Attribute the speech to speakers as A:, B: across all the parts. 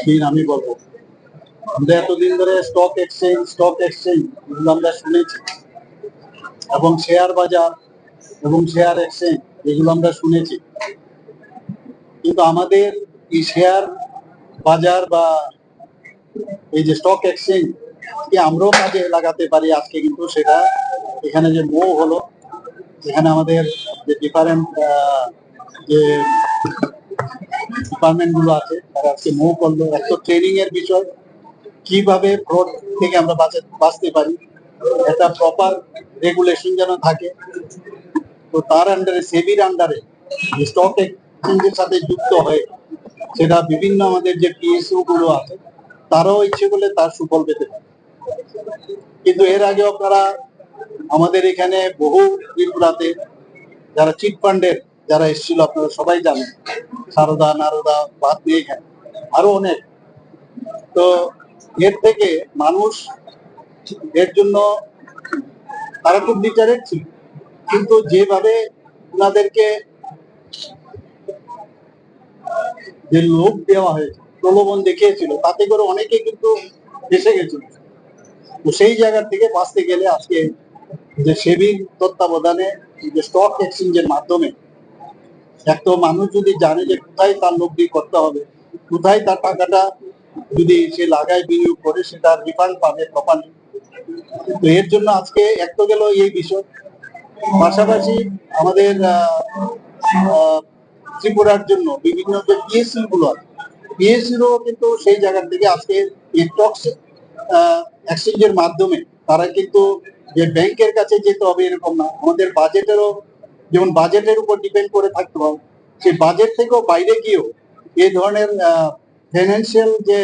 A: দিন আমি বলবো, আমরা এতদিন ধরে স্টক এক্সচেঞ্জ এগুলো আমরা শুনেছি, এবং শেয়ার বাজার এবং শেয়ার এক্সচেঞ্জ এগুলো আমরা শুনেছি, কিন্তু আমাদের এই শেয়ার বাজার বা এই যে স্টক এক্সচেঞ্জ কি আমরাও কাজে লাগাতে পারি আজকে, কিন্তু সেটা এখানে যে হলো, এখানে আমাদের যে ডিফারেন্ট যে ডিপার্টমেন্ট গুলো আছে তারা আজকে করলো। একটা ট্রেনিং এর বিষয়, কিভাবে ফ্রড থেকে আমরা বাঁচতে পারি, একটা প্রপার রেগুলেশন যেন থাকে। তো তার আন্ডারে, সেবির আন্ডারে স্টক এক্সচেঞ্জের সাথে যুক্ত হয়ে সেটা বিভিন্ন আমাদের যে পিএসইউ গুলো আছে তারাও ইচ্ছে করলে তার সুফল পেতে পারে। কিন্তু এর আগে আপনারা আমাদের এখানে বহু ত্রিপুরাতে যারা চিট ফান্ডের যারা এসেছিল আপনারা সবাই জানেন, সারদা নারদা বাদ দিয়ে এখানে আরো অনেক। তো এর থেকে মানুষ এর জন্য তারা খুব ডিটারেট ছিল, কিন্তু যেভাবে ওনাদেরকে যে লোভ দেওয়া হয়েছে, প্রলোভন দেখিয়েছিল, তাতে করে অনেকে কিন্তু এসে গেছিল। তো সেই জায়গা থেকে বাঁচতে গেলে আজকে যে সেবির তত্ত্বাবধানে যে স্টক এক্সচেঞ্জের মাধ্যমে একটা মানুষ যদি জানে যে কোথায় তার লব্ধি করতে হবে, কোথায় তার টাকাটা যদি সে লাগায় বিনিয়োগ করে সেটা রিফান্ড পাবে প্রপারলি। তো এর জন্য আজকে এক তো গেল এই বিষয়, পাশাপাশি আমাদের ত্রিপুরার জন্য বিভিন্ন যে পিএসসি গুলো আছে, পিএসসিরও কিন্তু সেই জায়গার থেকে আজকে স্টক এক্সচেঞ্জের মাধ্যমে তারা কিন্তু যে ব্যাংকের কাছে যেতে হবে এরকম না, আমাদের বাজেটেরও যেমন বাজেটের উপর ডিপেন্ড করে থাকতে হবে, সেই বাজেট থেকেও বাইরে গিয়েও এই ধরনের ফাইন্যান্সিয়াল যে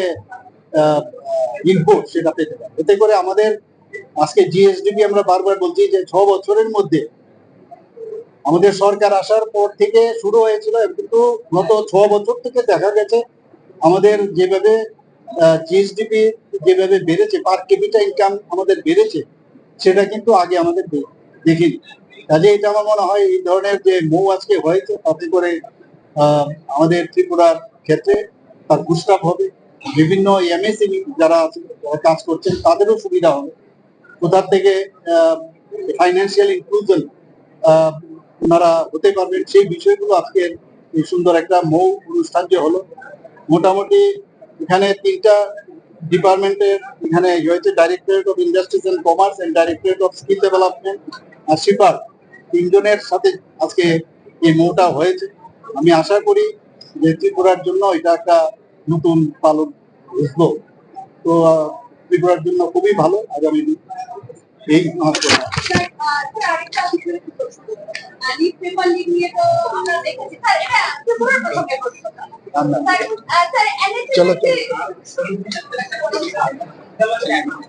A: ইনপুট সেটা পেতে পারে। এতে করে আমাদের আজকে জিএসডিপি আমরা বারবার বলছি যে 6 বছরের মধ্যে আমাদের সরকার আসার পর থেকে শুরু হয়েছিল, কিন্তু গত 6 বছর থেকে দেখা গেছে আমাদের যেভাবে জিএসডিপি যেভাবে বেড়েছে, পার ক্যাপিটা ইনকাম আমাদের বেড়েছে, সেটা কিন্তু আগে আমাদের দেখিনি। কাজে এটা আমার মনে হয় এই ধরনের যে আজকে হয়েছে তাতে করে আমাদের ত্রিপুরার ক্ষেত্রে তার বুস্টাপ হবে, বিভিন্ন এমএসএমই যারা কাজ করছেন তাদেরও সুবিধা হবে, কোথার থেকে ফাইন্যান্সিয়াল ইনক্লুশন ওনারা হতে পারবেন, সেই বিষয়গুলো আজকের এই সুন্দর একটা অনুষ্ঠান যে হলো। মোটামুটি এখানে 3টা ডিপার্টমেন্টের এখানে হয়েছে, directorate of industries and commerce and directorate of skill development আর শিপার, 3 জনের সাথে আজকে এই হয়েছে। আমি আশা করি যে ত্রিপুরার জন্য এটা একটা নতুন পালন বুঝবো। তো ত্রিপুরার জন্য খুবই ভালো আগামী দিন। এই চলো।